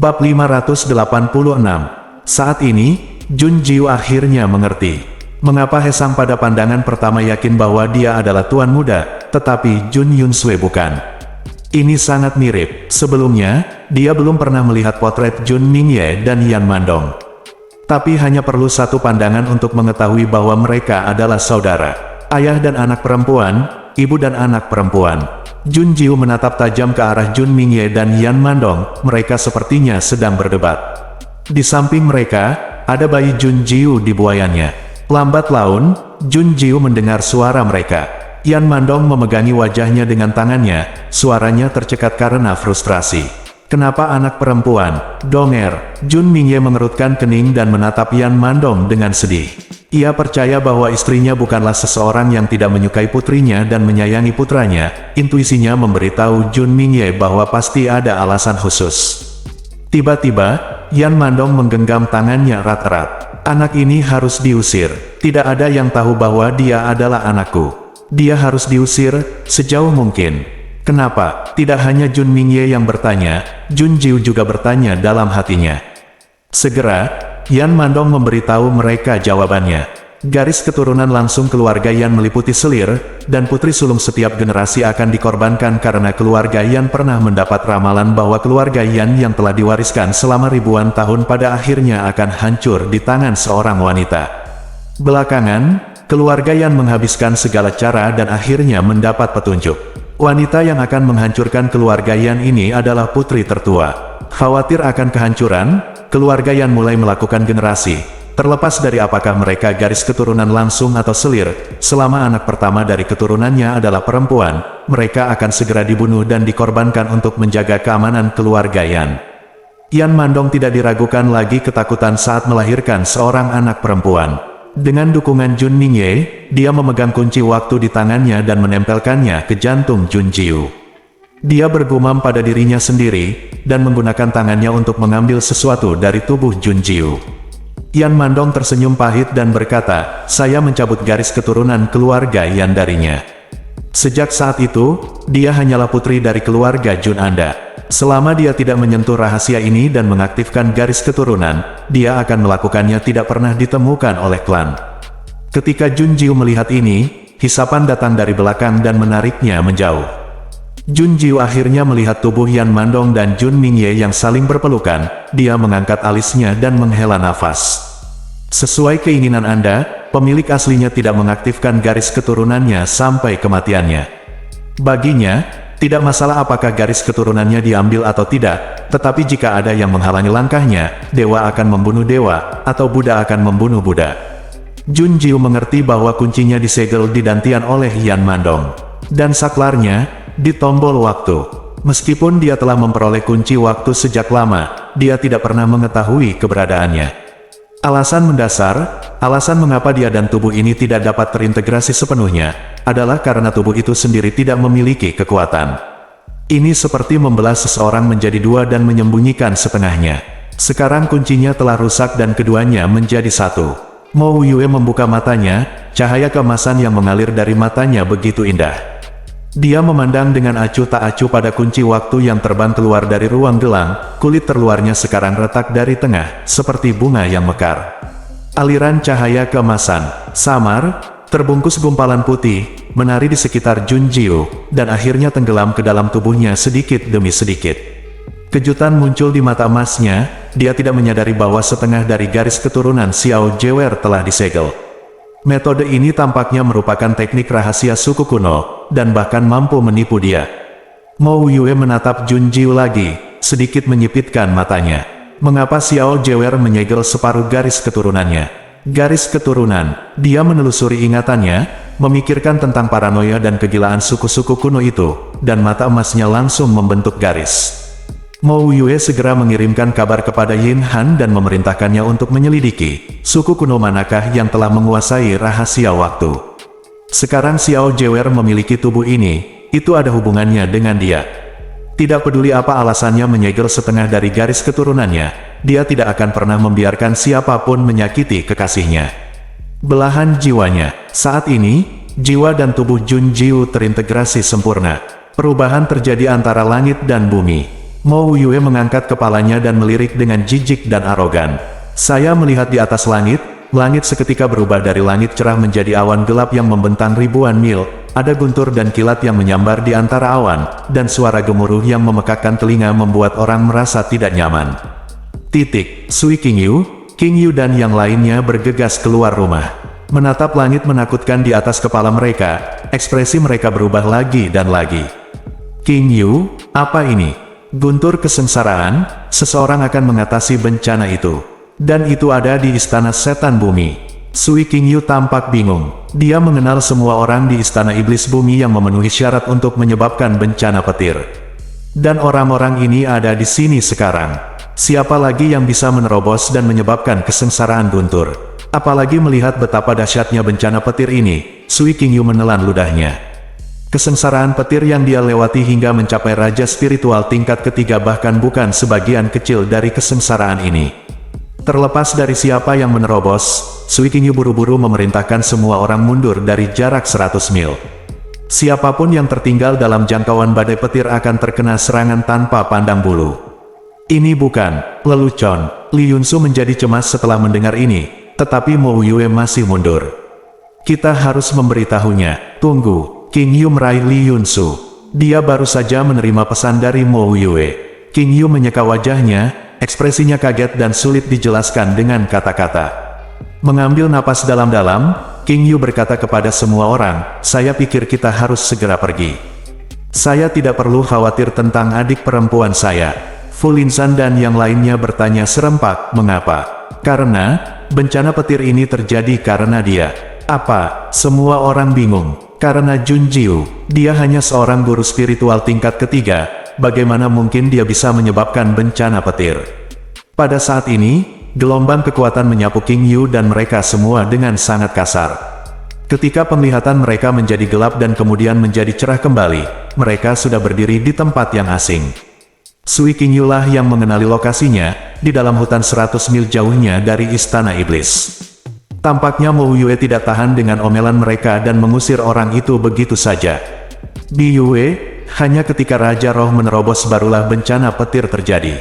Bab 586. Saat ini, Jun Jiu akhirnya mengerti mengapa Hesang pada pandangan pertama yakin bahwa dia adalah tuan muda, tetapi Jun Yunsue bukan. Ini sangat mirip. Sebelumnya, dia belum pernah melihat potret Jun Mingye dan Yan Mandong. Tapi hanya perlu satu pandangan untuk mengetahui bahwa mereka adalah saudara. Ayah dan anak perempuan, ibu dan anak perempuan. Jun Jiu menatap tajam ke arah Jun Mingye dan Yan Mandong, mereka sepertinya sedang berdebat. Di samping mereka, ada bayi Jun Jiu di buayannya. Lambat laun, Jun Jiu mendengar suara mereka. Yan Mandong memegangi wajahnya dengan tangannya, suaranya tercekat karena frustrasi. Kenapa anak perempuan? Donger. Jun Mingye mengerutkan kening dan menatap Yan Mandong dengan sedih. Ia percaya bahwa istrinya bukanlah seseorang yang tidak menyukai putrinya dan menyayangi putranya. Intuisinya memberitahu Jun Mingye bahwa pasti ada alasan khusus. Tiba-tiba, Yan Mandong menggenggam tangannya erat-erat. Anak ini harus diusir. Tidak ada yang tahu bahwa dia adalah anakku. Dia harus diusir sejauh mungkin. Kenapa? Tidak hanya Jun Mingye yang bertanya, Jun Jiu juga bertanya dalam hatinya. Segera, Yan Mandong memberitahu mereka jawabannya. Garis keturunan langsung keluarga Yan meliputi selir, dan putri sulung setiap generasi akan dikorbankan karena keluarga Yan pernah mendapat ramalan bahwa keluarga Yan yang telah diwariskan selama ribuan tahun pada akhirnya akan hancur di tangan seorang wanita. Belakangan, keluarga Yan menghabiskan segala cara dan akhirnya mendapat petunjuk. Wanita yang akan menghancurkan keluarga Yan ini adalah putri tertua. Khawatir akan kehancuran, keluarga Yan mulai melakukan generasi. Terlepas dari apakah mereka garis keturunan langsung atau selir, selama anak pertama dari keturunannya adalah perempuan, mereka akan segera dibunuh dan dikorbankan untuk menjaga keamanan keluarga Yan. Yan Mandong tidak diragukan lagi ketakutan saat melahirkan seorang anak perempuan. Dengan dukungan Jun Mingye, dia memegang kunci waktu di tangannya dan menempelkannya ke jantung Jun Jiu. Dia bergumam pada dirinya sendiri, dan menggunakan tangannya untuk mengambil sesuatu dari tubuh Jun Jiu. Yan Mandong tersenyum pahit dan berkata, saya mencabut garis keturunan keluarga Yan darinya. Sejak saat itu, dia hanyalah putri dari keluarga Jun Anda. Selama dia tidak menyentuh rahasia ini dan mengaktifkan garis keturunan, dia akan melakukannya tidak pernah ditemukan oleh klan. Ketika Jun Jiu melihat ini, hisapan datang dari belakang dan menariknya menjauh. Jun Jiu akhirnya melihat tubuh Yan Mandong dan Jun Mingye yang saling berpelukan, dia mengangkat alisnya dan menghela nafas. Sesuai keinginan Anda, pemilik aslinya tidak mengaktifkan garis keturunannya sampai kematiannya. Baginya, tidak masalah apakah garis keturunannya diambil atau tidak, tetapi jika ada yang menghalangi langkahnya, dewa akan membunuh dewa, atau Buddha akan membunuh Buddha. Jun Jiu mengerti bahwa kuncinya disegel di dantian oleh Yan Mandong. Dan saklarnya, di tombol waktu. Meskipun dia telah memperoleh kunci waktu sejak lama, dia tidak pernah mengetahui keberadaannya. Alasan mendasar, alasan mengapa dia dan tubuh ini tidak dapat terintegrasi sepenuhnya, adalah karena tubuh itu sendiri tidak memiliki kekuatan. Ini seperti membelah seseorang menjadi dua dan menyembunyikan setengahnya. Sekarang kuncinya telah rusak dan keduanya menjadi satu. Mo Yue membuka matanya, cahaya keemasan yang mengalir dari matanya begitu indah. Dia memandang dengan acuh tak acuh pada kunci waktu yang terbang keluar dari ruang gelang, kulit terluarnya sekarang retak dari tengah, seperti bunga yang mekar. Aliran cahaya keemasan, samar, terbungkus gumpalan putih, menari di sekitar Jun Jiu, dan akhirnya tenggelam ke dalam tubuhnya sedikit demi sedikit. Kejutan muncul di mata emasnya, dia tidak menyadari bahwa setengah dari garis keturunan Xiao Jewer telah disegel. Metode ini tampaknya merupakan teknik rahasia suku kuno, dan bahkan mampu menipu dia. Mo Yue menatap Jun Jiu lagi, sedikit menyipitkan matanya. Mengapa Xiao Jewer menyegel separuh garis keturunannya? Garis keturunan, dia menelusuri ingatannya, memikirkan tentang paranoia dan kegilaan suku-suku kuno itu, dan mata emasnya langsung membentuk garis. Mo Yue segera mengirimkan kabar kepada Yin Han dan memerintahkannya untuk menyelidiki, suku kuno manakah yang telah menguasai rahasia waktu. Sekarang Xiao Jewer memiliki tubuh ini, itu ada hubungannya dengan dia. Tidak peduli apa alasannya menyegel setengah dari garis keturunannya, dia tidak akan pernah membiarkan siapapun menyakiti kekasihnya. Belahan jiwanya, saat ini, jiwa dan tubuh Jun Jiu terintegrasi sempurna. Perubahan terjadi antara langit dan bumi. Mo Yue mengangkat kepalanya dan melirik dengan jijik dan arogan. Saya melihat di atas langit, langit seketika berubah dari langit cerah menjadi awan gelap yang membentang ribuan mil, ada guntur dan kilat yang menyambar di antara awan, dan suara gemuruh yang memekakkan telinga membuat orang merasa tidak nyaman. Sui King Yu dan yang lainnya bergegas keluar rumah. Menatap langit menakutkan di atas kepala mereka, ekspresi mereka berubah lagi dan lagi. King Yu, apa ini? Guntur kesengsaraan, seseorang akan mengatasi bencana itu. Dan itu ada di istana setan bumi. Sui King Yu tampak bingung. Dia mengenal semua orang di istana iblis bumi yang memenuhi syarat untuk menyebabkan bencana petir. Dan orang-orang ini ada di sini sekarang. Siapa lagi yang bisa menerobos dan menyebabkan kesengsaraan Guntur? Apalagi melihat betapa dahsyatnya bencana petir ini, Sui King Yu menelan ludahnya. Kesengsaraan petir yang dia lewati hingga mencapai raja spiritual tingkat ketiga bahkan bukan sebagian kecil dari kesengsaraan ini. Terlepas dari siapa yang menerobos, Sui King Yu buru-buru memerintahkan semua orang mundur dari jarak 100 mil. Siapapun yang tertinggal dalam jangkauan badai petir akan terkena serangan tanpa pandang bulu. Ini bukan lelucon. Li Yunsu menjadi cemas setelah mendengar ini. Tetapi Mo Yue masih mundur. Kita harus memberitahunya. Tunggu, King Yu meraih Li Yunsu. Dia baru saja menerima pesan dari Mo Yue. King Yu menyeka wajahnya, ekspresinya kaget dan sulit dijelaskan dengan kata-kata. Mengambil napas dalam-dalam, King Yu berkata kepada semua orang, saya pikir kita harus segera pergi. Saya tidak perlu khawatir tentang adik perempuan saya. Fu Linsan dan yang lainnya bertanya serempak, mengapa? Karena, bencana petir ini terjadi karena dia. Apa? Semua orang bingung. Karena Jun Jiu, dia hanya seorang guru spiritual tingkat ketiga, bagaimana mungkin dia bisa menyebabkan bencana petir? Pada saat ini, gelombang kekuatan menyapu King Yu dan mereka semua dengan sangat kasar. Ketika penglihatan mereka menjadi gelap dan kemudian menjadi cerah kembali, mereka sudah berdiri di tempat yang asing. Sui King Yu lah yang mengenali lokasinya, di dalam hutan 100 mil jauhnya dari istana iblis. Tampaknya Mo Yue tidak tahan dengan omelan mereka dan mengusir orang itu begitu saja. Bi Yue, hanya ketika Raja Roh menerobos barulah bencana petir terjadi.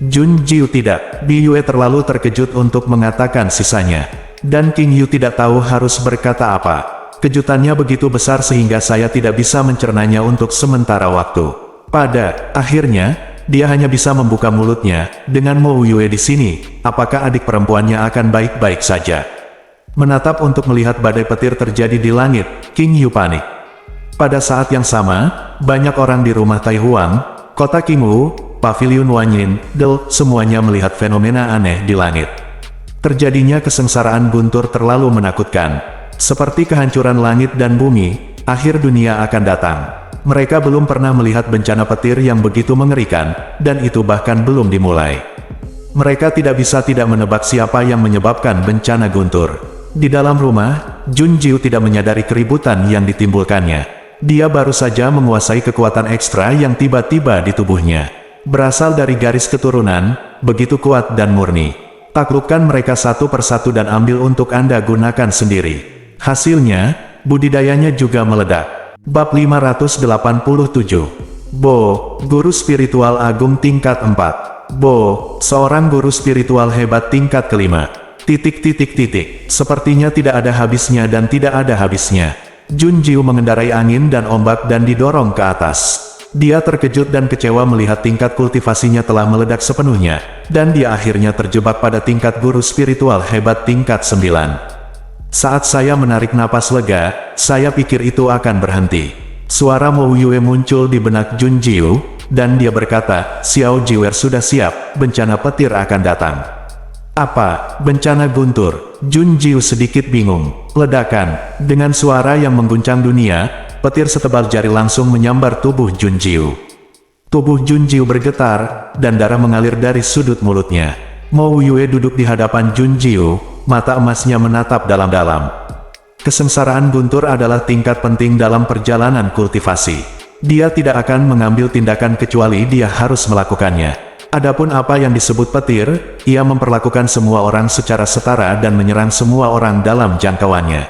Jun Jiu tidak. Bi Yue terlalu terkejut untuk mengatakan sisanya. Dan King Yu tidak tahu harus berkata apa. Kejutannya begitu besar sehingga saya tidak bisa mencernanya untuk sementara waktu. Pada akhirnya, dia hanya bisa membuka mulutnya. Dengan Mo Yue di sini, apakah adik perempuannya akan baik-baik saja? Menatap untuk melihat badai petir terjadi di langit, King Yu panik. Pada saat yang sama, banyak orang di rumah Tai Huang, kota Qingwu, Paviliun Wanyin, Del, semuanya melihat fenomena aneh di langit. Terjadinya kesengsaraan Guntur terlalu menakutkan. Seperti kehancuran langit dan bumi, akhir dunia akan datang. Mereka belum pernah melihat bencana petir yang begitu mengerikan, dan itu bahkan belum dimulai. Mereka tidak bisa tidak menebak siapa yang menyebabkan bencana Guntur. Di dalam rumah, Jun Jiu tidak menyadari keributan yang ditimbulkannya. Dia baru saja menguasai kekuatan ekstra yang tiba-tiba di tubuhnya. Berasal dari garis keturunan, begitu kuat dan murni. Taklukkan mereka satu persatu dan ambil untuk Anda gunakan sendiri. Hasilnya, budidayanya juga meledak. Bab 587. Bo, guru spiritual agung tingkat 4. Bo, seorang guru spiritual hebat tingkat kelima. Sepertinya tidak ada habisnya dan tidak ada habisnya. Jun Jiu mengendarai angin dan ombak dan didorong ke atas. Dia terkejut dan kecewa melihat tingkat kultivasinya telah meledak sepenuhnya, dan dia akhirnya terjebak pada tingkat guru spiritual hebat tingkat 9. Saat saya menarik napas lega, saya pikir itu akan berhenti. Suara Mo Yue muncul di benak Jun Jiu, dan dia berkata, Xiao Jiwer sudah siap, bencana petir akan datang. Apa? Bencana Guntur? Jun Jiu sedikit bingung. Ledakan. Dengan suara yang mengguncang dunia, petir setebal jari langsung menyambar tubuh Jun Jiu. Tubuh Jun Jiu bergetar, dan darah mengalir dari sudut mulutnya. Mo Yue duduk di hadapan Jun Jiu, mata emasnya menatap dalam-dalam. Kesengsaraan Guntur adalah tingkat penting dalam perjalanan kultivasi. Dia tidak akan mengambil tindakan kecuali dia harus melakukannya. Adapun apa yang disebut petir, ia memperlakukan semua orang secara setara dan menyerang semua orang dalam jangkauannya.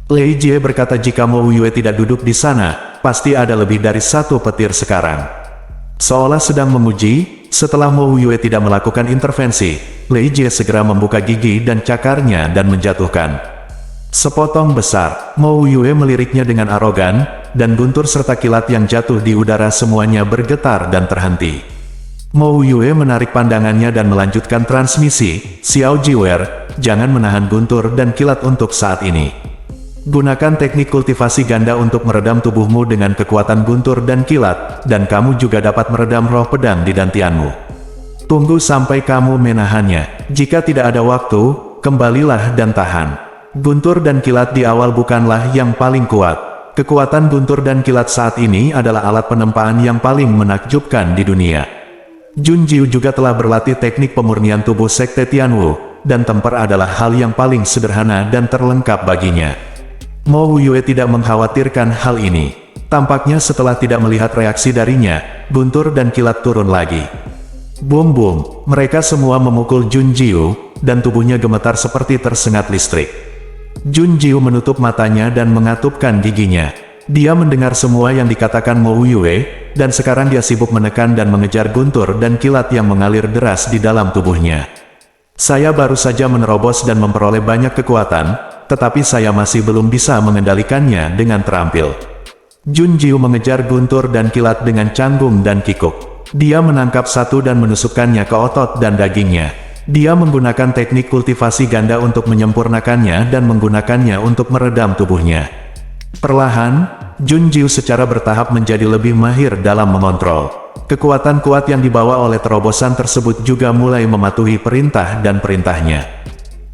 Lei Jie berkata jika Mo Yue tidak duduk di sana, pasti ada lebih dari satu petir sekarang. Seolah sedang menguji, setelah Mo Yue tidak melakukan intervensi, Lei Jie segera membuka gigi dan cakarnya dan menjatuhkan sepotong besar. Mo Yue meliriknya dengan arogan, dan guntur serta kilat yang jatuh di udara semuanya bergetar dan terhenti. Mo Yue menarik pandangannya dan melanjutkan transmisi. Xiao Jiwer, jangan menahan guntur dan kilat untuk saat ini. Gunakan teknik kultivasi ganda untuk meredam tubuhmu dengan kekuatan guntur dan kilat, dan kamu juga dapat meredam roh pedang di dantianmu. Tunggu sampai kamu menahannya. Jika tidak ada waktu, kembalilah dan tahan. Guntur dan kilat di awal bukanlah yang paling kuat. Kekuatan guntur dan kilat saat ini adalah alat penempaan yang paling menakjubkan di dunia. Jun Jiu juga telah berlatih teknik pemurnian tubuh Sekte Tianwu, dan temper adalah hal yang paling sederhana dan terlengkap baginya. Mo Yue tidak mengkhawatirkan hal ini. Tampaknya setelah tidak melihat reaksi darinya, guntur dan kilat turun lagi. Boom boom, mereka semua memukul Jun Jiu, dan tubuhnya gemetar seperti tersengat listrik. Jun Jiu menutup matanya dan mengatupkan giginya. Dia mendengar semua yang dikatakan Mo Yue, dan sekarang dia sibuk menekan dan mengejar guntur dan kilat yang mengalir deras di dalam tubuhnya. Saya baru saja menerobos dan memperoleh banyak kekuatan, tetapi saya masih belum bisa mengendalikannya dengan terampil. Jun Jiu mengejar guntur dan kilat dengan canggung dan kikuk. Dia menangkap satu dan menusukkannya ke otot dan dagingnya. Dia menggunakan teknik kultivasi ganda untuk menyempurnakannya dan menggunakannya untuk meredam tubuhnya. Perlahan, Jun Jiu secara bertahap menjadi lebih mahir dalam mengontrol. Kekuatan kuat yang dibawa oleh terobosan tersebut juga mulai mematuhi perintah dan perintahnya.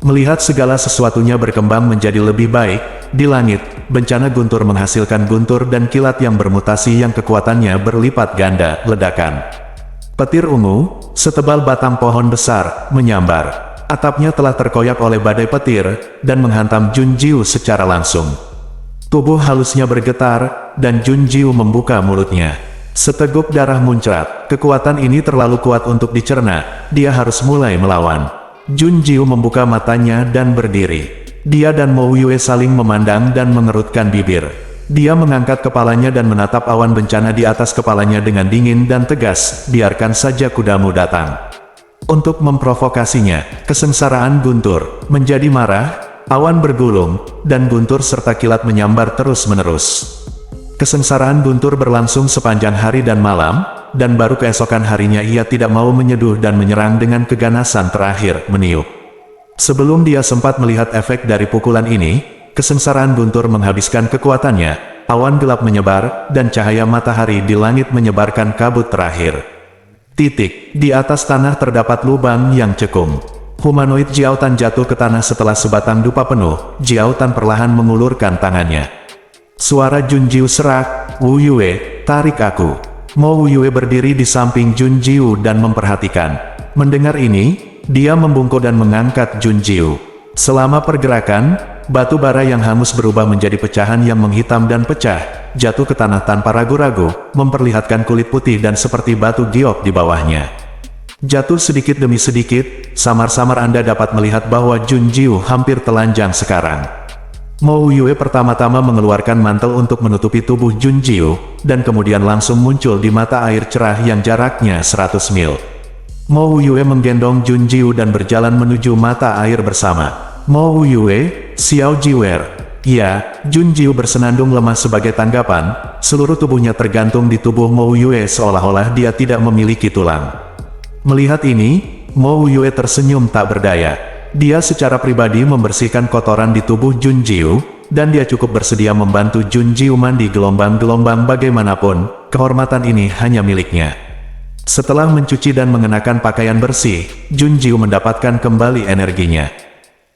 Melihat segala sesuatunya berkembang menjadi lebih baik, di langit, bencana guntur menghasilkan guntur dan kilat yang bermutasi yang kekuatannya berlipat ganda. Ledakan. Petir ungu, setebal batang pohon besar, menyambar. Atapnya telah terkoyak oleh badai petir, dan menghantam Jun Jiu secara langsung. Tubuh halusnya bergetar, dan Jun Jiu membuka mulutnya. Seteguk darah muncrat. Kekuatan ini terlalu kuat untuk dicerna, dia harus mulai melawan. Jun Jiu membuka matanya dan berdiri. Dia dan Mo Yue saling memandang dan mengerutkan bibir. Dia mengangkat kepalanya dan menatap awan bencana di atas kepalanya dengan dingin dan tegas. Biarkan saja kudamu datang. Untuk memprovokasinya, kesengsaraan guntur menjadi marah, awan bergulung, dan guntur serta kilat menyambar terus-menerus. Kesengsaraan guntur berlangsung sepanjang hari dan malam, dan baru keesokan harinya ia tidak mau menyeduh dan menyerang dengan keganasan terakhir, meniup. Sebelum dia sempat melihat efek dari pukulan ini, kesengsaraan guntur menghabiskan kekuatannya, awan gelap menyebar, dan cahaya matahari di langit menyebarkan kabut terakhir. Di atas tanah terdapat lubang yang cekung. Humanoid Jiao Tan jatuh ke tanah setelah sebatang dupa penuh. Jiao Tan perlahan mengulurkan tangannya. Suara Jun Jiu serak, "Wu Yue, tarik aku." Mo Yue berdiri di samping Jun Jiu dan memperhatikan. Mendengar ini, dia membungkuk dan mengangkat Jun Jiu. Selama pergerakan, batu bara yang hangus berubah menjadi pecahan yang menghitam dan pecah, jatuh ke tanah tanpa ragu-ragu, memperlihatkan kulit putih dan seperti batu giok di bawahnya. Jatuh sedikit demi sedikit, samar-samar Anda dapat melihat bahwa Jun Jiu hampir telanjang sekarang. Mo Yue pertama-tama mengeluarkan mantel untuk menutupi tubuh Jun Jiu, dan kemudian langsung muncul di mata air cerah yang jaraknya 100 mil. Mo Yue menggendong Jun Jiu dan berjalan menuju mata air bersama. Mo Yue, Xiao Jiwer. Ya, Jun Jiu bersenandung lemah sebagai tanggapan, seluruh tubuhnya tergantung di tubuh Mo Yue seolah-olah dia tidak memiliki tulang. Melihat ini, Mo Yue tersenyum tak berdaya. Dia secara pribadi membersihkan kotoran di tubuh Jun Jiu, dan dia cukup bersedia membantu Jun Jiu mandi gelombang-gelombang bagaimanapun, kehormatan ini hanya miliknya. Setelah mencuci dan mengenakan pakaian bersih, Jun Jiu mendapatkan kembali energinya.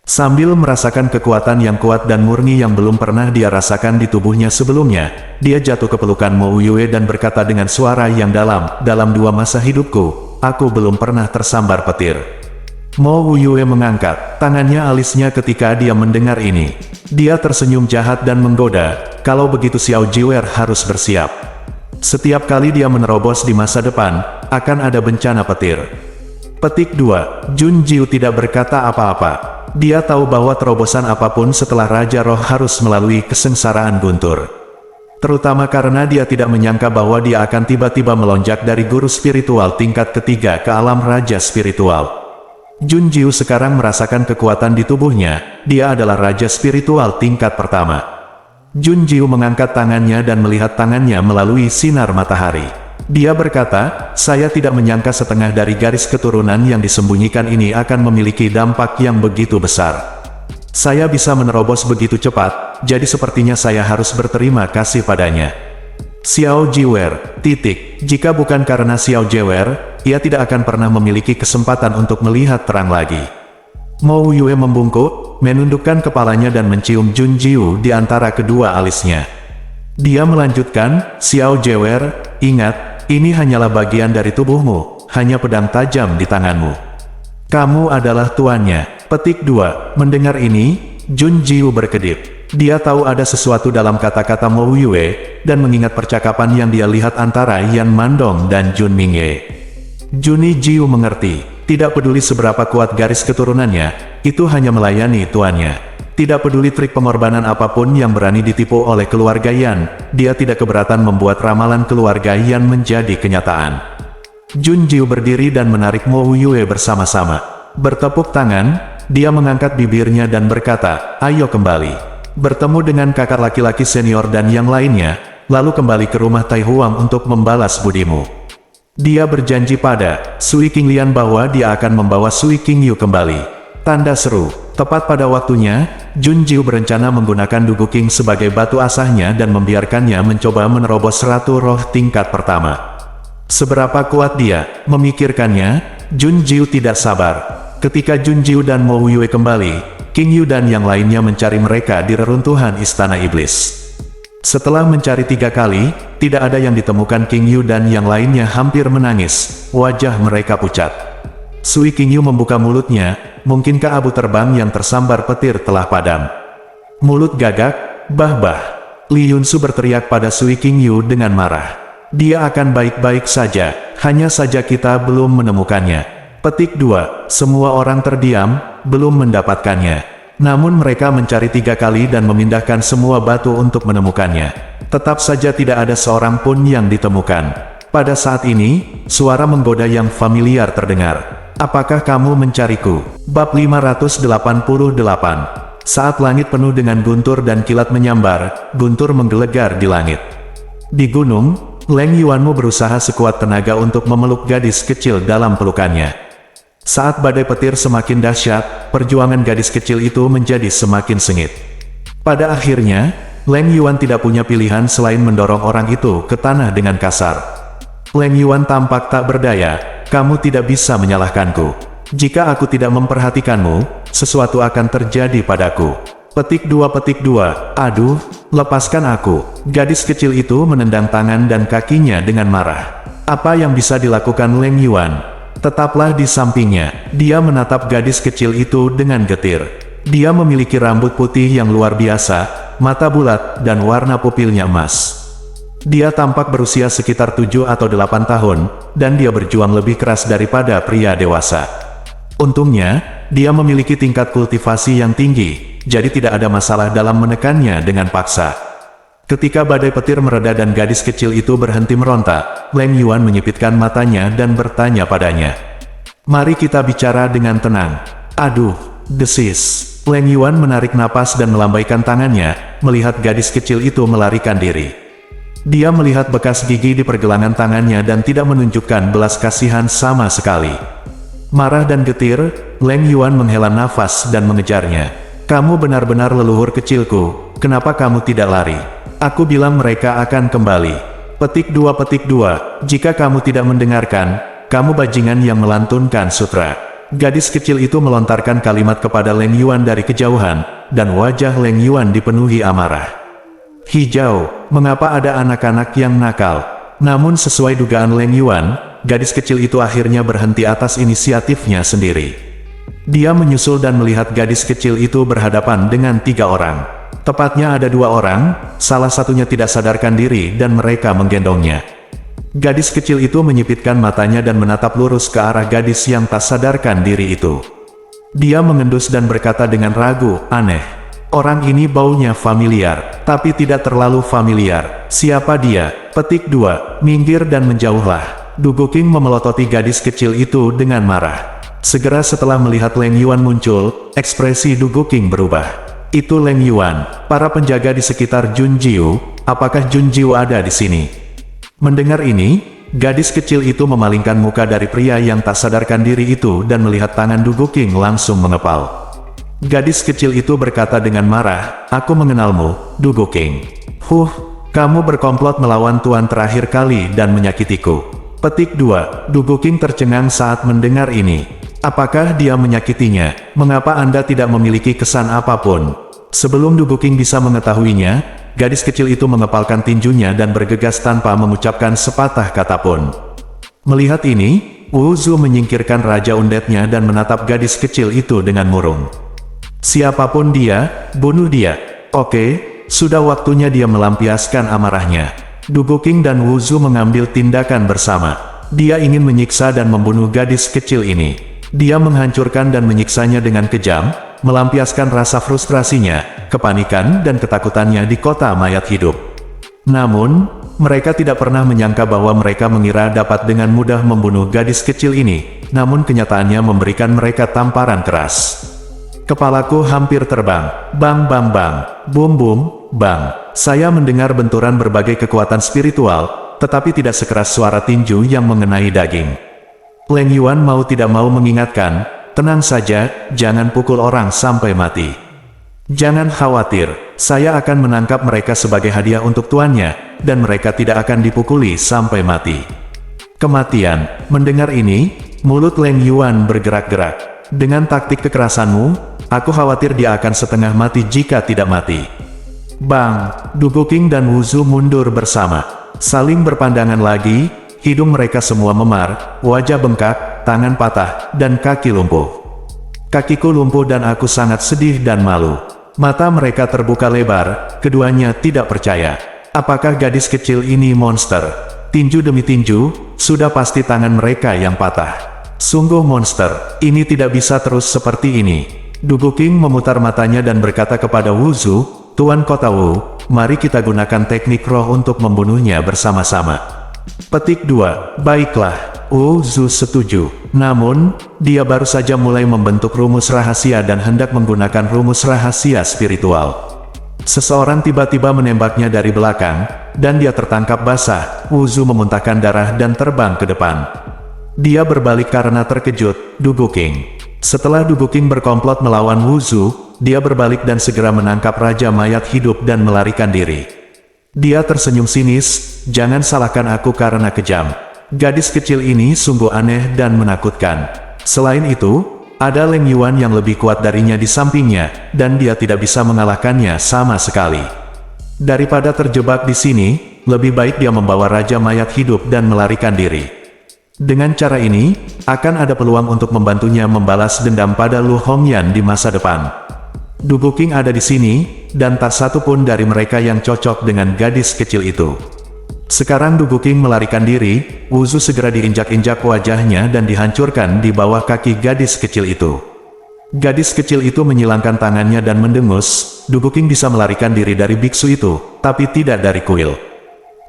Sambil merasakan kekuatan yang kuat dan murni yang belum pernah dia rasakan di tubuhnya sebelumnya, dia jatuh ke pelukan Mo Yue dan berkata dengan suara yang dalam 2 masa hidupku, aku belum pernah tersambar petir. Mo Yue mengangkat tangannya alisnya ketika dia mendengar ini. Dia tersenyum jahat dan menggoda, kalau begitu Xiao Jiwer harus bersiap. Setiap kali dia menerobos di masa depan, akan ada bencana petir. Petik 2. Jun Jiu tidak berkata apa-apa. Dia tahu bahwa terobosan apapun setelah Raja Roh harus melalui kesengsaraan guntur. Terutama karena dia tidak menyangka bahwa dia akan tiba-tiba melonjak dari guru spiritual tingkat ketiga ke alam raja spiritual. Jun Jiu sekarang merasakan kekuatan di tubuhnya, dia adalah raja spiritual tingkat pertama. Jun Jiu mengangkat tangannya dan melihat tangannya melalui sinar matahari. Dia berkata, saya tidak menyangka setengah dari garis keturunan yang disembunyikan ini akan memiliki dampak yang begitu besar. Saya bisa menerobos begitu cepat, jadi sepertinya saya harus berterima kasih padanya. Xiao Jiwer, jika bukan karena Xiao Jiwer, ia tidak akan pernah memiliki kesempatan untuk melihat terang lagi. Mo Yue membungkuk, menundukkan kepalanya dan mencium Jun Jiu di antara kedua alisnya. Dia melanjutkan, Xiao Jiwer, ingat, ini hanyalah bagian dari tubuhmu, hanya pedang tajam di tanganmu. Kamu adalah tuannya. Petik 2. Mendengar ini, Jun Jiu berkedip. Dia tahu ada sesuatu dalam kata-kata Mo Yue, dan mengingat percakapan yang dia lihat antara Yan Mandong dan Jun Mingye. Juni Jiu mengerti, tidak peduli seberapa kuat garis keturunannya, itu hanya melayani tuannya. Tidak peduli trik pengorbanan apapun yang berani ditipu oleh keluarga Yan, dia tidak keberatan membuat ramalan keluarga Yan menjadi kenyataan. Jun Jiu berdiri dan menarik Mo Yue bersama-sama. Bertepuk tangan, dia mengangkat bibirnya dan berkata, ayo kembali. Bertemu dengan kakak laki-laki senior dan yang lainnya, lalu kembali ke rumah Tai Huang untuk membalas budimu. Dia berjanji pada Sui Qinglian bahwa dia akan membawa Sui Qingyu kembali. Tanda seru. Tepat pada waktunya, Jun Jiu berencana menggunakan Dugu King sebagai batu asahnya dan membiarkannya mencoba menerobos Ratu Roh tingkat pertama. Seberapa kuat dia, memikirkannya, Jun Jiu tidak sabar. Ketika Jun Jiu dan Mo Yue kembali, Qingyu dan yang lainnya mencari mereka di reruntuhan Istana Iblis. Setelah mencari 3 kali, tidak ada yang ditemukan. Qingyu dan yang lainnya hampir menangis, wajah mereka pucat. Sui Qingyu membuka mulutnya, mungkinkah abu terbang yang tersambar petir telah padam? Mulut gagak, bah-bah. Li Yunsu berteriak pada Sui Qingyu dengan marah. Dia akan baik-baik saja, hanya saja kita belum menemukannya. Petik 2. Semua orang terdiam, belum mendapatkannya. Namun mereka mencari 3 kali dan memindahkan semua batu untuk menemukannya. Tetap saja tidak ada seorang pun yang ditemukan. Pada saat ini, suara menggoda yang familiar terdengar. Apakah kamu mencariku? Bab 588. Saat langit penuh dengan guntur dan kilat menyambar, guntur menggelegar di langit. Di gunung, Leng Yuanmu berusaha sekuat tenaga untuk memeluk gadis kecil dalam pelukannya. Saat badai petir semakin dahsyat, perjuangan gadis kecil itu menjadi semakin sengit. Pada akhirnya, Leng Yuan tidak punya pilihan selain mendorong orang itu ke tanah dengan kasar. Leng Yuan tampak tak berdaya, kamu tidak bisa menyalahkanku. Jika aku tidak memperhatikanmu, sesuatu akan terjadi padaku. Petik 2. Aduh, lepaskan aku. Gadis kecil itu menendang tangan dan kakinya dengan marah. Apa yang bisa dilakukan Leng Yuan? Tetaplah di sampingnya. Dia menatap gadis kecil itu dengan getir. Dia memiliki rambut putih yang luar biasa, mata bulat, dan warna pupilnya emas. Dia tampak berusia sekitar 7 atau 8 tahun, dan dia berjuang lebih keras daripada pria dewasa. Untungnya, dia memiliki tingkat kultivasi yang tinggi, jadi tidak ada masalah dalam menekannya dengan paksa. Ketika badai petir mereda dan gadis kecil itu berhenti meronta, Leng Yuan menyipitkan matanya dan bertanya padanya. Mari kita bicara dengan tenang. Aduh, desis. Leng Yuan menarik napas dan melambaikan tangannya, melihat gadis kecil itu melarikan diri. Dia melihat bekas gigi di pergelangan tangannya dan tidak menunjukkan belas kasihan sama sekali. Marah dan getir, Leng Yuan menghela nafas dan mengejarnya. Kamu benar-benar leluhur kecilku, kenapa kamu tidak lari? Aku bilang mereka akan kembali. Petik 2. Jika kamu tidak mendengarkan, kamu bajingan yang melantunkan sutra. Gadis kecil itu melontarkan kalimat kepada Leng Yuan dari kejauhan, dan wajah Leng Yuan dipenuhi amarah. Hijau, mengapa ada anak-anak yang nakal? Namun sesuai dugaan Leng Yuan, gadis kecil itu akhirnya berhenti atas inisiatifnya sendiri. Dia menyusul dan melihat gadis kecil itu berhadapan dengan 3 orang. Tepatnya ada 2 orang, salah satunya tidak sadarkan diri dan mereka menggendongnya. Gadis kecil itu menyipitkan matanya dan menatap lurus ke arah gadis yang tak sadarkan diri itu. Dia mengendus dan berkata dengan ragu, aneh. Orang ini baunya familiar, tapi tidak terlalu familiar. Siapa dia? Petik 2. Minggir dan menjauhlah. Du Guqing memelototi gadis kecil itu dengan marah. Segera setelah melihat Leng Yuan muncul, ekspresi Du Guqing berubah. Itu Leng Yuan, para penjaga di sekitar Jun Jiu. Apakah Jun Jiu ada di sini? Mendengar ini, gadis kecil itu memalingkan muka dari pria yang tak sadarkan diri itu dan melihat tangan Du Guqing langsung mengepal. Gadis kecil itu berkata dengan marah, "Aku mengenalmu, Du Guqing. Kamu berkomplot melawan tuan terakhir kali dan menyakitiku." Petik 2. Du Guqing tercengang saat mendengar ini. Apakah dia menyakitinya? Mengapa Anda tidak memiliki kesan apapun? Sebelum Du Guqing bisa mengetahuinya, gadis kecil itu mengepalkan tinjunya dan bergegas tanpa mengucapkan sepatah kata pun. Melihat ini, Wu Zu menyingkirkan Raja Undetnya dan menatap gadis kecil itu dengan murung. "Siapapun dia, bunuh dia." Oke, sudah waktunya dia melampiaskan amarahnya. Du Guqing dan Wu Zu mengambil tindakan bersama. Dia ingin menyiksa dan membunuh gadis kecil ini. Dia menghancurkan dan menyiksanya dengan kejam, melampiaskan rasa frustrasinya, kepanikan dan ketakutannya di kota mayat hidup. Namun, mereka tidak pernah menyangka bahwa mereka mengira dapat dengan mudah membunuh gadis kecil ini, namun kenyataannya memberikan mereka tamparan keras. Kepalaku hampir terbang. Bang bang bang. Bum bum, bang. Saya mendengar benturan berbagai kekuatan spiritual, tetapi tidak sekeras suara tinju yang mengenai daging. Leng Yuan mau tidak mau mengingatkan, "Tenang saja, jangan pukul orang sampai mati. Jangan khawatir, saya akan menangkap mereka sebagai hadiah untuk tuannya, dan mereka tidak akan dipukuli sampai mati." Kematian. Mendengar ini, mulut Leng Yuan bergerak-gerak. "Dengan taktik kekerasanmu, aku khawatir dia akan setengah mati jika tidak mati." Bang! Du Guqing dan Wu Zu mundur bersama. Saling berpandangan lagi, hidung mereka semua memar, wajah bengkak, tangan patah, dan kaki lumpuh. "Kakiku lumpuh dan aku sangat sedih dan malu." Mata mereka terbuka lebar, keduanya tidak percaya. Apakah gadis kecil ini monster? Tinju demi tinju, sudah pasti tangan mereka yang patah. Sungguh monster, ini tidak bisa terus seperti ini. Du Guqing memutar matanya dan berkata kepada Wu Zu, "Tuan Kota Wu, mari kita gunakan teknik roh untuk membunuhnya bersama-sama." Petik 2. Baiklah, Wu Zu setuju. Namun, dia baru saja mulai membentuk rumus rahasia dan hendak menggunakan rumus rahasia spiritual. Seseorang tiba-tiba menembaknya dari belakang, dan dia tertangkap basah. Wu Zu memuntahkan darah dan terbang ke depan. Dia berbalik karena terkejut. Du Guqing. Setelah Du Guqing berkomplot melawan Wu Zu, dia berbalik dan segera menangkap Raja Mayat Hidup dan melarikan diri. Dia tersenyum sinis, "Jangan salahkan aku karena kejam. Gadis kecil ini sungguh aneh dan menakutkan. Selain itu, ada Leng Yuan yang lebih kuat darinya di sampingnya, dan dia tidak bisa mengalahkannya sama sekali. Daripada terjebak di sini, lebih baik dia membawa Raja Mayat Hidup dan melarikan diri. Dengan cara ini, akan ada peluang untuk membantunya membalas dendam pada Lu Hongyan di masa depan." Du Guqing ada di sini, dan tak satu pun dari mereka yang cocok dengan gadis kecil itu. Sekarang Du Guqing melarikan diri, Wu Zu segera diinjak-injak wajahnya dan dihancurkan di bawah kaki gadis kecil itu. Gadis kecil itu menyilangkan tangannya dan mendengus. Du Guqing bisa melarikan diri dari biksu itu, tapi tidak dari kuil.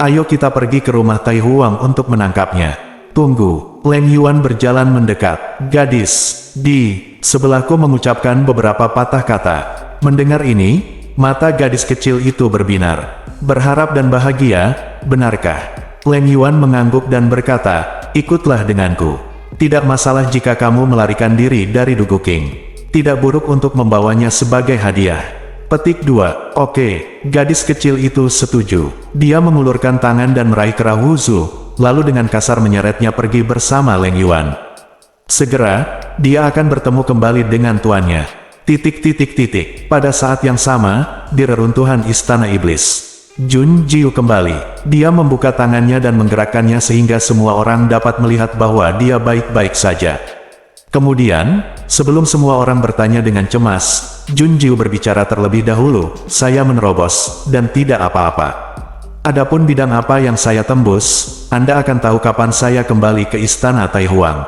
"Ayo kita pergi ke rumah Tai Huang untuk menangkapnya." "Tunggu." Leng Yuan berjalan mendekat. "Gadis di sebelahku," mengucapkan beberapa patah kata. Mendengar ini, mata gadis kecil itu berbinar. "Berharap dan bahagia, benarkah?" Leng Yuan mengangguk dan berkata, "Ikutlah denganku. Tidak masalah jika kamu melarikan diri dari Du Guqing. Tidak buruk untuk membawanya sebagai hadiah." Petik 2. Oke, gadis kecil itu setuju. Dia mengulurkan tangan dan meraih kerah Wu Zu, lalu dengan kasar menyeretnya pergi bersama Leng Yuan. Segera, dia akan bertemu kembali dengan tuannya. Pada saat yang sama, di reruntuhan Istana Iblis, Jun Jiu kembali. Dia membuka tangannya dan menggerakkannya sehingga semua orang dapat melihat bahwa dia baik-baik saja. Kemudian, sebelum semua orang bertanya dengan cemas, Jun Jiu berbicara terlebih dahulu, "Saya menerobos, dan tidak apa-apa. Adapun bidang apa yang saya tembus, Anda akan tahu kapan saya kembali ke Istana Tai Huang."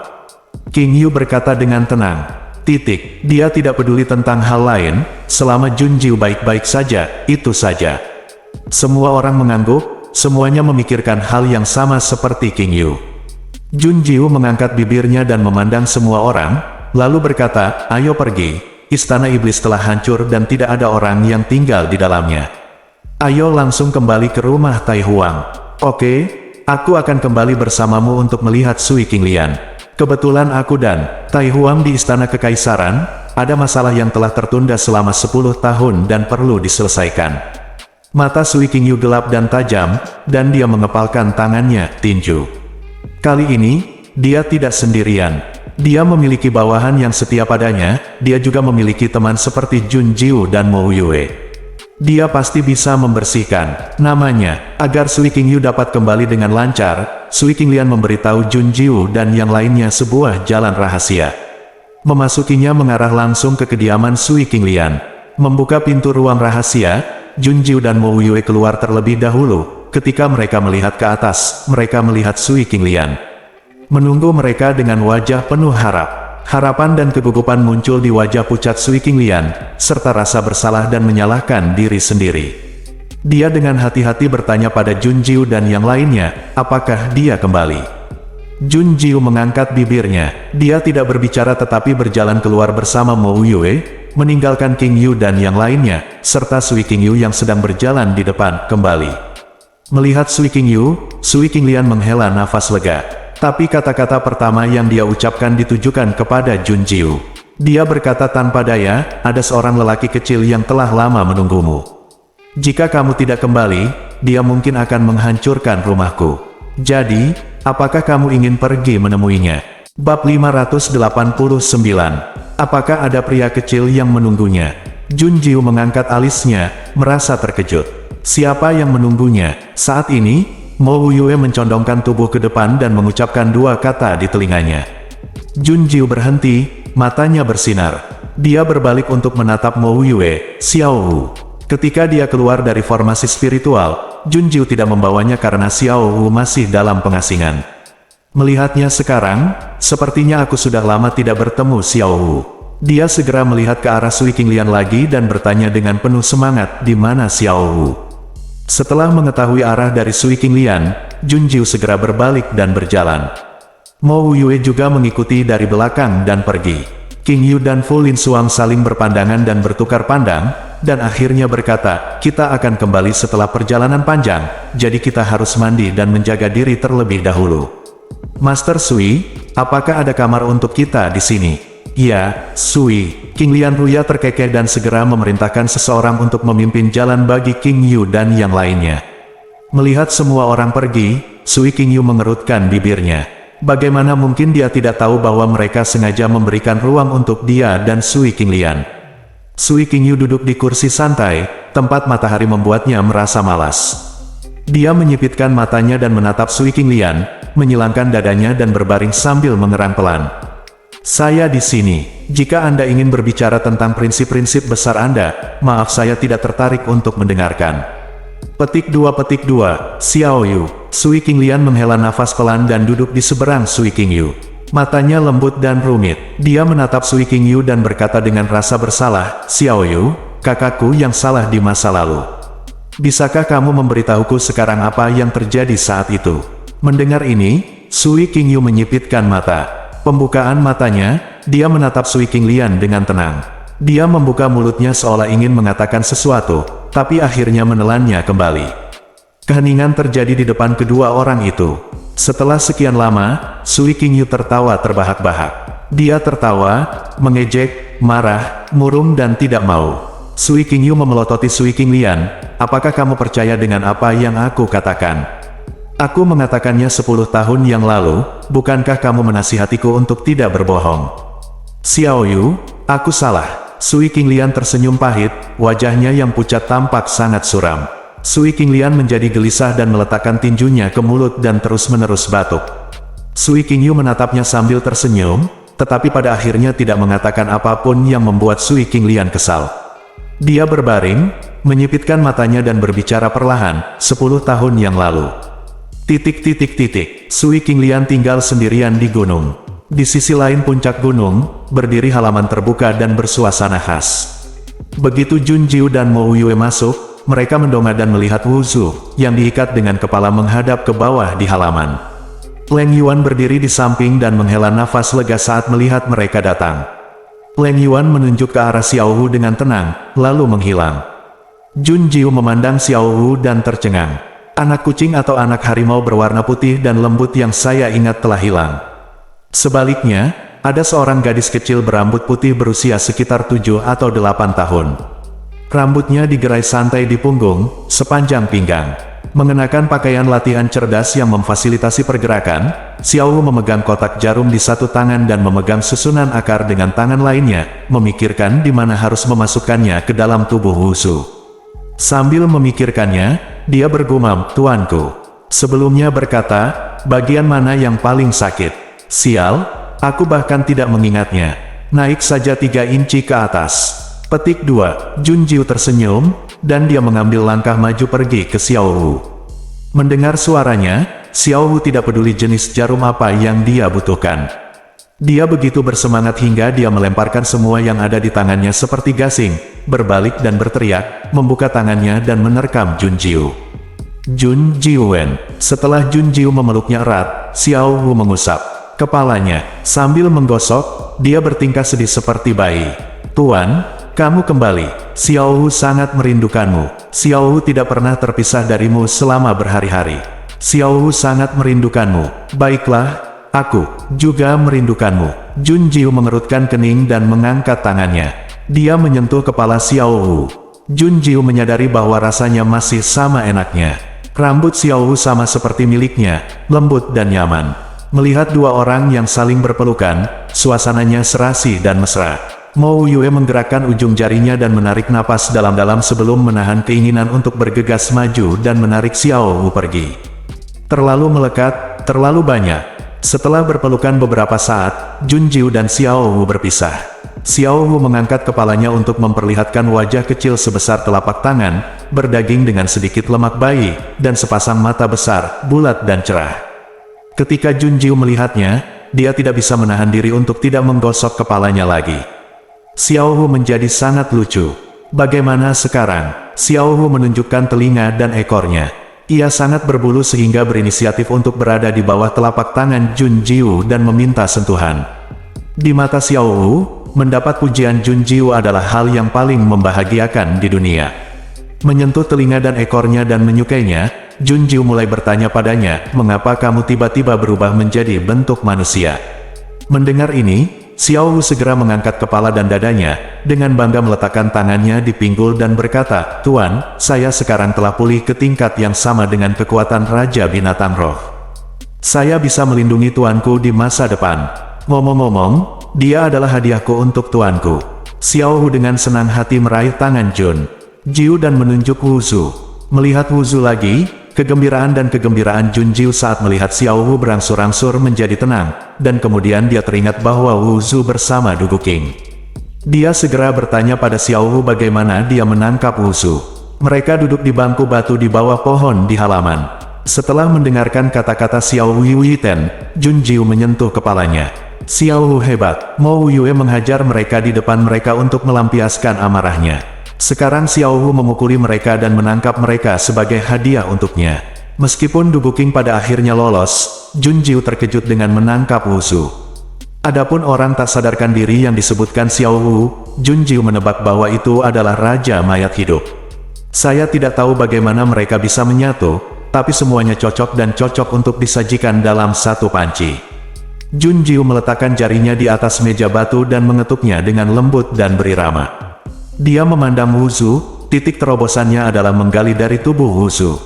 King Yu berkata dengan tenang, Dia tidak peduli tentang hal lain, selama Junjiu baik-baik saja, itu saja. Semua orang mengangguk, semuanya memikirkan hal yang sama seperti King Yu. Junjiu mengangkat bibirnya dan memandang semua orang, lalu berkata, ayo pergi, istana iblis telah hancur dan tidak ada orang yang tinggal di dalamnya. Ayo langsung kembali ke rumah Tai Huang. Oke, aku akan kembali bersamamu untuk melihat Sui Qinglian. Kebetulan aku dan Tai Huang di istana kekaisaran, ada masalah yang telah tertunda selama 10 tahun dan perlu diselesaikan. Mata Sui Qingyu gelap dan tajam, dan dia mengepalkan tangannya, tinju. Kali ini, dia tidak sendirian. Dia memiliki bawahan yang setia padanya, dia juga memiliki teman seperti Junjiu dan Mo Yue. Dia pasti bisa membersihkan namanya, agar Sui Qingyu dapat kembali dengan lancar. Sui Qinglian memberitahu Junjiu dan yang lainnya sebuah jalan rahasia. Memasukinya mengarah langsung ke kediaman Sui Qinglian. Membuka pintu ruang rahasia, Junjiu dan Mo Yue keluar terlebih dahulu. Ketika mereka melihat ke atas, mereka melihat Sui Qinglian. Menunggu mereka dengan wajah penuh harap. Harapan dan kegugupan muncul di wajah pucat Sui Qinglian, serta rasa bersalah dan menyalahkan diri sendiri. Dia dengan hati-hati bertanya pada Junjiu dan yang lainnya, apakah dia kembali? Junjiu mengangkat bibirnya, dia tidak berbicara tetapi berjalan keluar bersama Mo Yue, meninggalkan King Yu dan yang lainnya, serta Sui Qingyu yang sedang berjalan di depan, kembali. Melihat Sui Qingyu, Sui Qinglian menghela nafas lega. Tapi kata-kata pertama yang dia ucapkan ditujukan kepada Junjiu. Dia berkata tanpa daya, ada seorang lelaki kecil yang telah lama menunggumu. Jika kamu tidak kembali, dia mungkin akan menghancurkan rumahku. Jadi, apakah kamu ingin pergi menemuinya? Bab 589. Apakah ada pria kecil yang menunggunya? Junjiu mengangkat alisnya, merasa terkejut. Siapa yang menunggunya? Saat ini, Mo Yue mencondongkan tubuh ke depan dan mengucapkan dua kata di telinganya. Junjiu berhenti, matanya bersinar. Dia berbalik untuk menatap Mo Yue, Xiao Wu. Ketika dia keluar dari formasi spiritual, Junjiu tidak membawanya karena Xiao Wu masih dalam pengasingan. Melihatnya sekarang, sepertinya aku sudah lama tidak bertemu Xiao Wu. Dia segera melihat ke arah Sui Qinglian lagi dan bertanya dengan penuh semangat, di mana Xiao Wu? Setelah mengetahui arah dari Sui Qinglian, Junjiu segera berbalik dan berjalan. Mo Yue juga mengikuti dari belakang dan pergi. King Yu dan Fu Lin Suang saling berpandangan dan bertukar pandang, dan akhirnya berkata, kita akan kembali setelah perjalanan panjang, jadi kita harus mandi dan menjaga diri terlebih dahulu. Master Sui, apakah ada kamar untuk kita di sini? Ya, Sui. Qinglian Ruya terkekeh dan segera memerintahkan seseorang untuk memimpin jalan bagi King Yu dan yang lainnya. Melihat semua orang pergi, Sui Qingyu mengerutkan bibirnya. Bagaimana mungkin dia tidak tahu bahwa mereka sengaja memberikan ruang untuk dia dan Sui Qinglian. Sui Qingyu duduk di kursi santai, tempat matahari membuatnya merasa malas. Dia menyipitkan matanya dan menatap Sui Qinglian, menyilangkan dadanya dan berbaring sambil mengerang pelan. Saya di sini. Jika Anda ingin berbicara tentang prinsip-prinsip besar Anda, maaf saya tidak tertarik untuk mendengarkan. Petik 2. Xiao Yu. Sui Qinglian menghela nafas pelan dan duduk di seberang Sui Qingyu. Matanya lembut dan rumit. Dia menatap Sui Qingyu dan berkata dengan rasa bersalah, Xiao Yu, kakakku yang salah di masa lalu. Bisakah kamu memberitahuku sekarang apa yang terjadi saat itu? Mendengar ini, Sui Qingyu menyipitkan mata. Pembukaan matanya, dia menatap Sui Qinglian dengan tenang. Dia membuka mulutnya seolah ingin mengatakan sesuatu, tapi akhirnya menelannya kembali. Keheningan terjadi di depan kedua orang itu. Setelah sekian lama, Sui Qingyu tertawa terbahak-bahak. Dia tertawa, mengejek, marah, murung dan tidak mau. Sui Qingyu memelototi Sui Qinglian, apakah kamu percaya dengan apa yang aku katakan? Aku mengatakannya 10 tahun yang lalu, bukankah kamu menasihatiku untuk tidak berbohong? Xiao Yu, aku salah. Sui Qinglian tersenyum pahit, wajahnya yang pucat tampak sangat suram. Sui Qinglian menjadi gelisah dan meletakkan tinjunya ke mulut dan terus-menerus batuk. Sui Qingyu menatapnya sambil tersenyum, tetapi pada akhirnya tidak mengatakan apapun yang membuat Sui Qinglian kesal. Dia berbaring, menyipitkan matanya dan berbicara perlahan, 10 tahun yang lalu. Sui Qinglian tinggal sendirian di gunung. Di sisi lain puncak gunung, berdiri halaman terbuka dan bersuasana khas. Begitu Jun Jiu dan Mo Yue masuk, mereka mendongak dan melihat Wu Zu, yang diikat dengan kepala menghadap ke bawah di halaman. Leng Yuan berdiri di samping dan menghela nafas lega saat melihat mereka datang. Leng Yuan menunjuk ke arah Xiao Wu dengan tenang, lalu menghilang. Jun Jiu memandang Xiao Wu dan tercengang. Anak kucing atau anak harimau berwarna putih dan lembut yang saya ingat telah hilang. Sebaliknya, ada seorang gadis kecil berambut putih berusia sekitar 7 atau 8 tahun. Rambutnya digerai santai di punggung, sepanjang pinggang. Mengenakan pakaian latihan cerdas yang memfasilitasi pergerakan, Xiao Wu memegang kotak jarum di satu tangan dan memegang susunan akar dengan tangan lainnya, memikirkan di mana harus memasukkannya ke dalam tubuh Wu Zu. Sambil memikirkannya, dia bergumam, "Tuanku." Sebelumnya berkata, "Bagian mana yang paling sakit?" "Sial, aku bahkan tidak mengingatnya. Naik saja 3 inci ke atas." Petik 2. Jun Jiu tersenyum, dan dia mengambil langkah maju pergi ke Xiao Wu. Mendengar suaranya, Xiao Wu tidak peduli jenis jarum apa yang dia butuhkan. Dia begitu bersemangat hingga dia melemparkan semua yang ada di tangannya seperti gasing, berbalik dan berteriak, membuka tangannya dan menerkam Jun Jiu. Jun Jiuwen. Setelah Jun Jiu memeluknya erat, Xiao Wu mengusap kepalanya. Sambil menggosok, dia bertingkah sedih seperti bayi. "Tuan, kamu kembali. Xiao Wu sangat merindukanmu. Xiao Wu tidak pernah terpisah darimu selama berhari-hari. Xiao Wu sangat merindukanmu." "Baiklah, aku juga merindukanmu." Jun Jiu mengerutkan kening dan mengangkat tangannya. Dia menyentuh kepala Xiao Wu. Jun Jiu menyadari bahwa rasanya masih sama enaknya. Rambut Xiao Wu sama seperti miliknya, lembut dan nyaman. Melihat dua orang yang saling berpelukan, suasananya serasi dan mesra. Mo Yue menggerakkan ujung jarinya dan menarik napas dalam-dalam sebelum menahan keinginan untuk bergegas maju dan menarik Xiao Wu pergi. Terlalu melekat, terlalu banyak. Setelah berpelukan beberapa saat, Jun Jiu dan Xiao Wu berpisah. Xiao Wu mengangkat kepalanya untuk memperlihatkan wajah kecil sebesar telapak tangan, berdaging dengan sedikit lemak bayi, dan sepasang mata besar, bulat dan cerah. Ketika Jun Jiu melihatnya, dia tidak bisa menahan diri untuk tidak menggosok kepalanya lagi. Xiao Wu menjadi sangat lucu. "Bagaimana sekarang?" Xiao Wu menunjukkan telinga dan ekornya. Ia sangat berbulu sehingga berinisiatif untuk berada di bawah telapak tangan Jun Jiu dan meminta sentuhan. Di mata Xiao Wu, mendapat pujian Jun Jiu adalah hal yang paling membahagiakan di dunia. Menyentuh telinga dan ekornya dan menyukainya, Jun Jiu mulai bertanya padanya, "Mengapa kamu tiba-tiba berubah menjadi bentuk manusia?" Mendengar ini, Xiao Wu segera mengangkat kepala dan dadanya, dengan bangga meletakkan tangannya di pinggul dan berkata, "Tuan, saya sekarang telah pulih ke tingkat yang sama dengan kekuatan Raja Binatang Roh. Saya bisa melindungi tuanku di masa depan. Ngomong-ngomong, dia adalah hadiahku untuk tuanku." Xiao Wu dengan senang hati meraih tangan Jun Jiu dan menunjuk Wu Zu. Melihat Wu Zu lagi, kegembiraan Jun Jiu saat melihat Xiao Wu berangsur-angsur menjadi tenang, dan kemudian dia teringat bahwa Wu Zu bersama Dugu King. Dia segera bertanya pada Xiao Wu bagaimana dia menangkap Wu Zu. Mereka duduk di bangku batu di bawah pohon di halaman. Setelah mendengarkan kata-kata Xiao Wu Ten, Jun Jiu menyentuh kepalanya. "Xiao Wu hebat." Mo Yue menghajar mereka di depan mereka untuk melampiaskan amarahnya. Sekarang Xiao Wu memukuli mereka dan menangkap mereka sebagai hadiah untuknya. Meskipun Dugu King pada akhirnya lolos, Jun Jiu terkejut dengan menangkap Wu Zu. Adapun orang tak sadarkan diri yang disebutkan Xiao Wu, Jun Jiu menebak bahwa itu adalah Raja Mayat Hidup. "Saya tidak tahu bagaimana mereka bisa menyatu, tapi semuanya cocok dan cocok untuk disajikan dalam satu panci." Jun Jiu meletakkan jarinya di atas meja batu dan mengetuknya dengan lembut dan berirama. Dia memandang Wu Zu, titik terobosannya adalah menggali dari tubuh Wu Zu.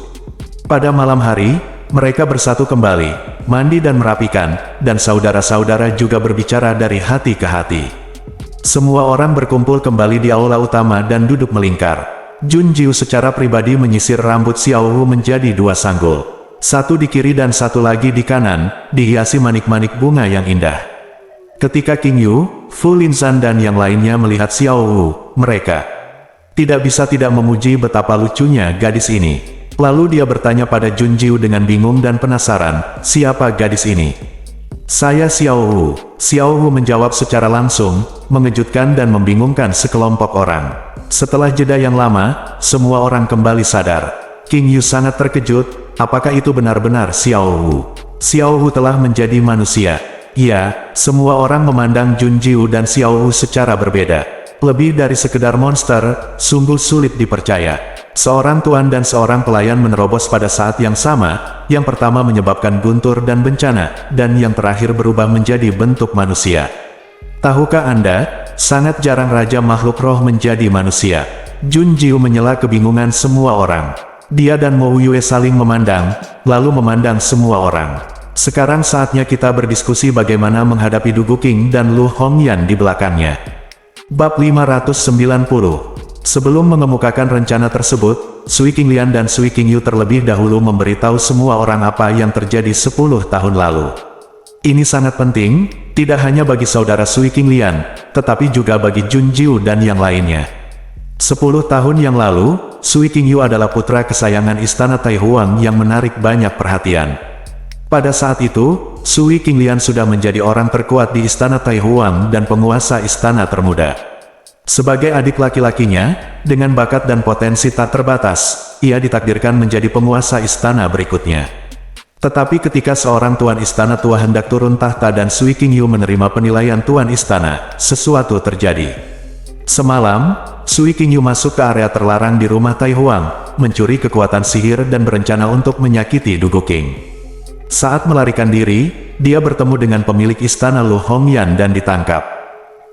Pada malam hari, mereka bersatu kembali, mandi dan merapikan, dan saudara-saudara juga berbicara dari hati ke hati. Semua orang berkumpul kembali di aula utama dan duduk melingkar. Jun Jiu secara pribadi menyisir rambut Xiao Wu menjadi 2 sanggul. Satu di kiri dan satu lagi di kanan, dihiasi manik-manik bunga yang indah. Ketika King Yu, Fu Linzan dan yang lainnya melihat Xiao Wu, mereka tidak bisa tidak memuji betapa lucunya gadis ini. Lalu dia bertanya pada Jun Jiu dengan bingung dan penasaran, "Siapa gadis ini?" Saya Xiao Wu. Xiao Wu menjawab secara langsung, mengejutkan dan membingungkan sekelompok orang. Setelah jeda yang lama, semua orang kembali sadar. King Yu sangat terkejut, apakah itu benar-benar Xiao Wu? Xiao Wu telah menjadi manusia. Iya, semua orang memandang Jun Jiu dan Xiao Wu secara berbeda. Lebih dari sekedar monster, sungguh sulit dipercaya. Seorang tuan dan seorang pelayan menerobos pada saat yang sama, yang pertama menyebabkan guntur dan bencana, dan yang terakhir berubah menjadi bentuk manusia. Tahukah Anda, sangat jarang raja makhluk roh menjadi manusia. Jun Jiu menyela kebingungan semua orang. Dia dan Mo Yue saling memandang, lalu memandang semua orang. Sekarang saatnya kita berdiskusi bagaimana menghadapi Du Guqing dan Lu Hongyan di belakangnya. Bab 590. Sebelum mengemukakan rencana tersebut, Sui Qinglian dan Sui Qingyu terlebih dahulu memberitahu semua orang apa yang terjadi 10 tahun lalu. Ini sangat penting, tidak hanya bagi saudara Sui Qinglian, tetapi juga bagi Jun Jiu dan yang lainnya. 10 tahun yang lalu, Sui Qingyu adalah putra kesayangan Istana Taihuang yang menarik banyak perhatian. Pada saat itu, Sui Qinglian sudah menjadi orang terkuat di Istana Taihuang dan penguasa istana termuda. Sebagai adik laki-lakinya, dengan bakat dan potensi tak terbatas, ia ditakdirkan menjadi penguasa istana berikutnya. Tetapi ketika seorang tuan istana tua hendak turun tahta dan Sui Qingyu menerima penilaian tuan istana, sesuatu terjadi. Semalam, Sui Qingyu masuk ke area terlarang di rumah Taihuang, mencuri kekuatan sihir dan berencana untuk menyakiti Du Guqing. Saat melarikan diri, dia bertemu dengan pemilik istana Lu Hongyan dan ditangkap.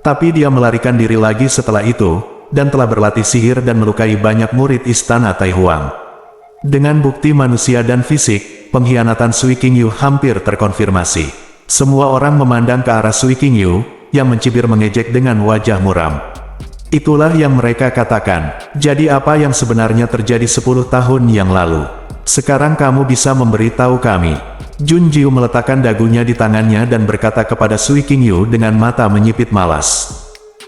Tapi dia melarikan diri lagi setelah itu, dan telah berlatih sihir dan melukai banyak murid istana Taihuang. Dengan bukti manusia dan fisik, pengkhianatan Sui Qingyu hampir terkonfirmasi. Semua orang memandang ke arah Sui Qingyu, yang mencibir mengejek dengan wajah muram. Itulah yang mereka katakan, jadi apa yang sebenarnya terjadi 10 tahun yang lalu? Sekarang kamu bisa memberitahu kami. Jun Jiu meletakkan dagunya di tangannya dan berkata kepada Sui Qingyu dengan mata menyipit malas.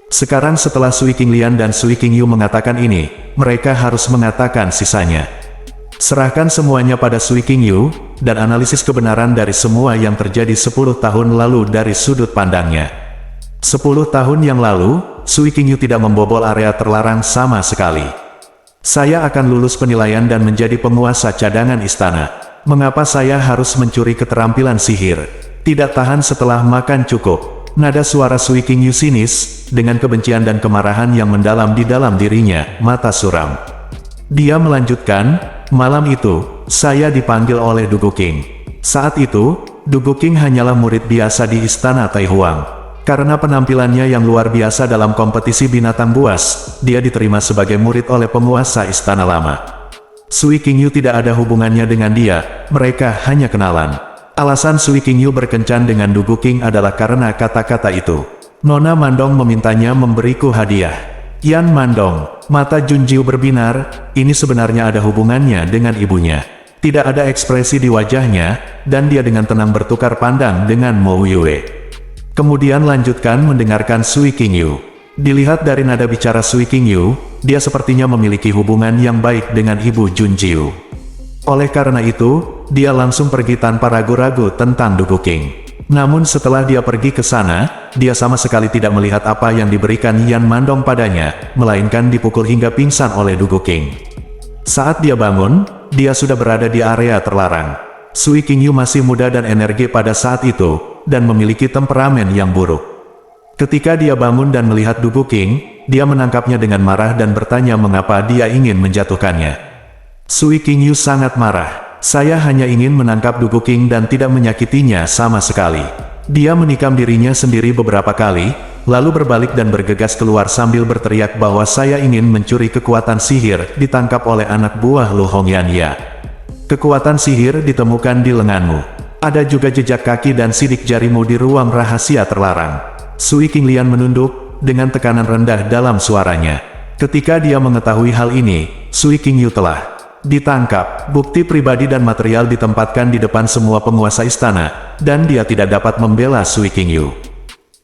Sekarang setelah Sui Qinglian dan Sui Qingyu mengatakan ini, mereka harus mengatakan sisanya. Serahkan semuanya pada Sui Qingyu, dan analisis kebenaran dari semua yang terjadi 10 tahun lalu dari sudut pandangnya. 10 tahun yang lalu, Sui Qingyu tidak membobol area terlarang sama sekali. Saya akan lulus penilaian dan menjadi penguasa cadangan istana. Mengapa saya harus mencuri keterampilan sihir? Tidak tahan setelah makan cukup. Nada suara Sui Qingyu sinis, dengan kebencian dan kemarahan yang mendalam di dalam dirinya, mata suram. Dia melanjutkan, malam itu, saya dipanggil oleh Du Guqing. Saat itu, Du Guqing hanyalah murid biasa di istana Taihuang. Karena penampilannya yang luar biasa dalam kompetisi binatang buas, dia diterima sebagai murid oleh penguasa istana lama. Sui Qingyu tidak ada hubungannya dengan dia, mereka hanya kenalan. Alasan Sui Qingyu berkencan dengan Du Guqing adalah karena kata-kata itu. Nona Mandong memintanya memberiku hadiah. Yan Mandong, mata Jun Jiu berbinar, ini sebenarnya ada hubungannya dengan ibunya. Tidak ada ekspresi di wajahnya, dan dia dengan tenang bertukar pandang dengan Mo Yue. Kemudian lanjutkan mendengarkan Sui Qingyu. Dilihat dari nada bicara Sui Qingyu, dia sepertinya memiliki hubungan yang baik dengan ibu Jun Jiu. Oleh karena itu, dia langsung pergi tanpa ragu-ragu tentang Du Guqing. Namun setelah dia pergi ke sana, dia sama sekali tidak melihat apa yang diberikan Yan Mandong padanya, melainkan dipukul hingga pingsan oleh Du Guqing. Saat dia bangun, dia sudah berada di area terlarang. Sui Qingyu masih muda dan energi pada saat itu, dan memiliki temperamen yang buruk. Ketika dia bangun dan melihat Du Guqing, dia menangkapnya dengan marah dan bertanya mengapa dia ingin menjatuhkannya. Sui Qingyu sangat marah. Saya hanya ingin menangkap Du Guqing dan tidak menyakitinya sama sekali. Dia menikam dirinya sendiri beberapa kali, lalu berbalik dan bergegas keluar sambil berteriak bahwa saya ingin mencuri kekuatan sihir ditangkap oleh anak buah Lu Hongyan ya. Kekuatan sihir ditemukan di lenganmu. Ada juga jejak kaki dan sidik jarimu di ruang rahasia terlarang. Sui Qinglian menunduk, dengan tekanan rendah dalam suaranya. Ketika dia mengetahui hal ini, Sui Qingyu telah ditangkap. Bukti pribadi dan material ditempatkan di depan semua penguasa istana, dan dia tidak dapat membela Sui Qingyu.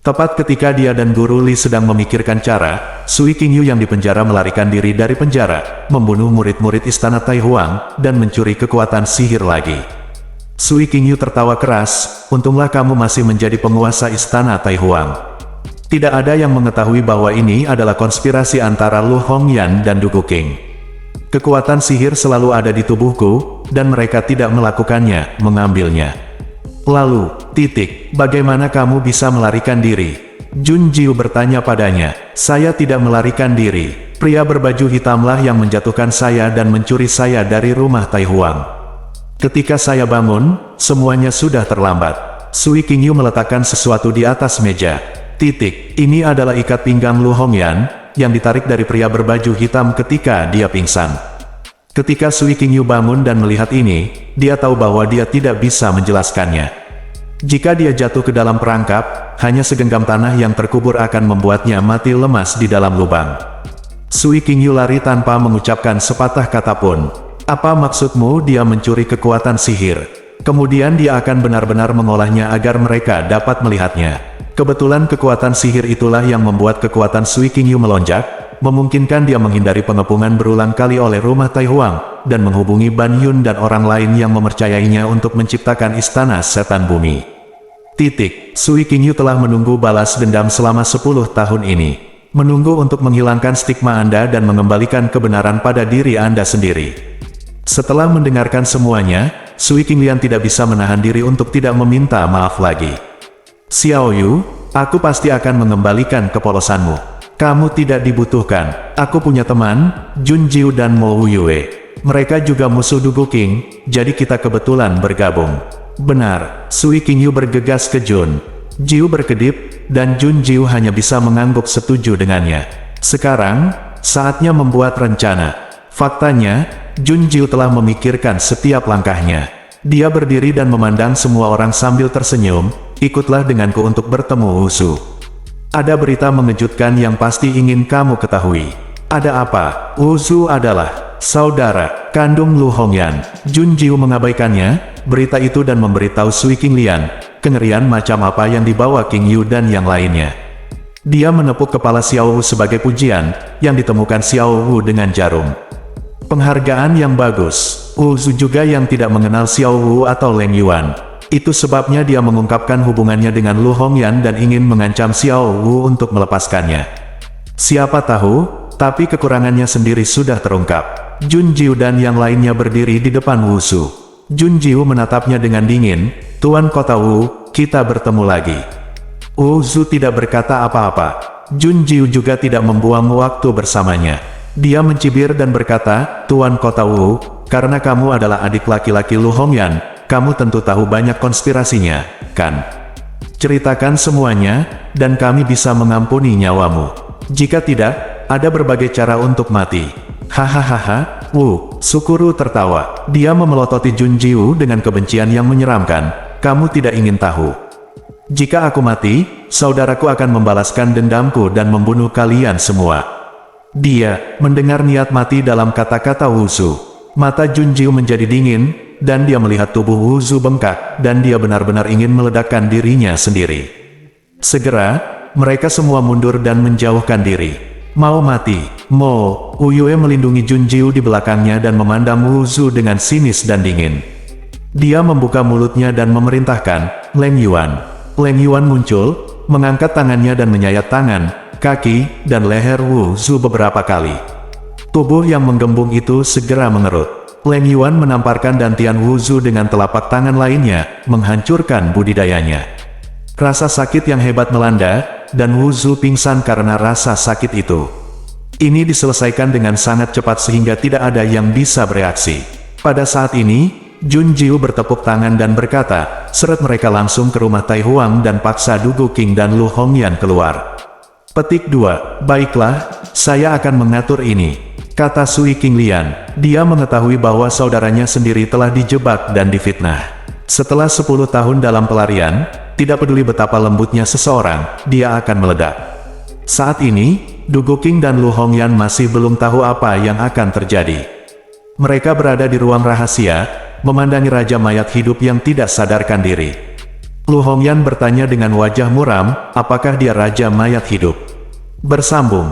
Tepat ketika dia dan Guru Li sedang memikirkan cara, Sui Qingyu yang dipenjara melarikan diri dari penjara, membunuh murid-murid istana Taihuang, dan mencuri kekuatan sihir lagi. Sui Qingyu tertawa keras, untunglah kamu masih menjadi penguasa istana Tai Huang. Tidak ada yang mengetahui bahwa ini adalah konspirasi antara Lu Hongyan dan Du Guqing. Kekuatan sihir selalu ada di tubuhku, dan mereka tidak melakukannya, mengambilnya. Lalu, bagaimana kamu bisa melarikan diri? Jun Jiu bertanya padanya. Saya tidak melarikan diri. Pria berbaju hitamlah yang menjatuhkan saya dan mencuri saya dari rumah Tai Huang. Ketika saya bangun, semuanya sudah terlambat. Sui Qingyu meletakkan sesuatu di atas meja. Ini adalah ikat pinggang Lu Hongyan, yang ditarik dari pria berbaju hitam ketika dia pingsan. Ketika Sui Qingyu bangun dan melihat ini, dia tahu bahwa dia tidak bisa menjelaskannya. Jika dia jatuh ke dalam perangkap, hanya segenggam tanah yang terkubur akan membuatnya mati lemas di dalam lubang. Sui Qingyu lari tanpa mengucapkan sepatah kata pun. Apa maksudmu dia mencuri kekuatan sihir? Kemudian dia akan benar-benar mengolahnya agar mereka dapat melihatnya. Kebetulan kekuatan sihir itulah yang membuat kekuatan Sui Qingyu melonjak, memungkinkan dia menghindari pengepungan berulang kali oleh rumah Tai Huang, dan menghubungi Ban Yun dan orang lain yang mempercayainya untuk menciptakan istana setan bumi. Sui Qingyu telah menunggu balas dendam selama 10 tahun ini. Menunggu untuk menghilangkan stigma Anda dan mengembalikan kebenaran pada diri Anda sendiri. Setelah mendengarkan semuanya, Sui Qinglian tidak bisa menahan diri untuk tidak meminta maaf lagi. Xiao Yu, aku pasti akan mengembalikan kepolosanmu. Kamu tidak dibutuhkan. Aku punya teman, Jun Jiu dan Mo Yue. Mereka juga musuh Du Guqing, jadi kita kebetulan bergabung. Benar, Sui Qingyu bergegas ke Jun Jiu berkedip, dan Jun Jiu hanya bisa mengangguk setuju dengannya. Sekarang, saatnya membuat rencana. Faktanya, Jun Jiu telah memikirkan setiap langkahnya. Dia berdiri dan memandang semua orang sambil tersenyum, ikutlah denganku untuk bertemu Wusu. Ada berita mengejutkan yang pasti ingin kamu ketahui. Ada apa? Wusu adalah saudara kandung Lu Hongyan. Jun Jiu mengabaikannya, berita itu dan memberitahu Sui Qinglian, kengerian macam apa yang dibawa Qingyu dan yang lainnya. Dia menepuk kepala Xiao Wu sebagai pujian, yang ditemukan Xiao Wu dengan jarum. Penghargaan yang bagus. Wusu juga yang tidak mengenal Xiao Wu atau Leng Yuan. Itu sebabnya dia mengungkapkan hubungannya dengan Lu Hongyan dan ingin mengancam Xiao Wu untuk melepaskannya. Siapa tahu, tapi kekurangannya sendiri sudah terungkap. Jun Jiu dan yang lainnya berdiri di depan Wusu. Jun Jiu menatapnya dengan dingin. Tuan Kota Wu, kita bertemu lagi. Wusu tidak berkata apa-apa. Jun Jiu juga tidak membuang waktu bersamanya. Dia mencibir dan berkata, Tuan Kota Wu, karena kamu adalah adik laki-laki Lu Hongyan, kamu tentu tahu banyak konspirasinya, kan? Ceritakan semuanya, dan kami bisa mengampuni nyawamu. Jika tidak, ada berbagai cara untuk mati. Hahaha, Wu, Sukuru tertawa. Dia memelototi Jun Jiu dengan kebencian yang menyeramkan. Kamu tidak ingin tahu. Jika aku mati, saudaraku akan membalaskan dendamku dan membunuh kalian semua. Dia mendengar niat mati dalam kata-kata Wusu. Mata Jun Jiu menjadi dingin, dan dia melihat tubuh Wusu bengkak, dan dia benar-benar ingin meledakkan dirinya sendiri. Segera, mereka semua mundur dan menjauhkan diri. Mau mati. Mo Yue melindungi Jun Jiu di belakangnya dan memandang Wusu dengan sinis dan dingin. Dia membuka mulutnya dan memerintahkan, Leng Yuan. Leng Yuan muncul, mengangkat tangannya dan menyayat tangan, kaki, dan leher Wusu beberapa kali. Tubuh yang menggembung itu segera mengerut. Leng Yuan menamparkan dantian Wusu dengan telapak tangan lainnya, menghancurkan budidayanya. Rasa sakit yang hebat melanda, dan Wusu pingsan karena rasa sakit itu. Ini diselesaikan dengan sangat cepat sehingga tidak ada yang bisa bereaksi. Pada saat ini, Jun Jiu bertepuk tangan dan berkata, seret mereka langsung ke rumah Tai Huang dan paksa Du Guqing dan Lu Hongyan keluar. Petik 2. Baiklah, saya akan mengatur ini, kata Sui Qinglian. Dia mengetahui bahwa saudaranya sendiri telah dijebak dan difitnah. Setelah 10 tahun dalam pelarian, tidak peduli betapa lembutnya seseorang, dia akan meledak. Saat ini, Du Guqing dan Lu Hongyan masih belum tahu apa yang akan terjadi. Mereka berada di ruang rahasia, memandangi Raja Mayat hidup yang tidak sadarkan diri. Lu Hongyan bertanya dengan wajah muram, apakah dia Raja Mayat hidup? Bersambung.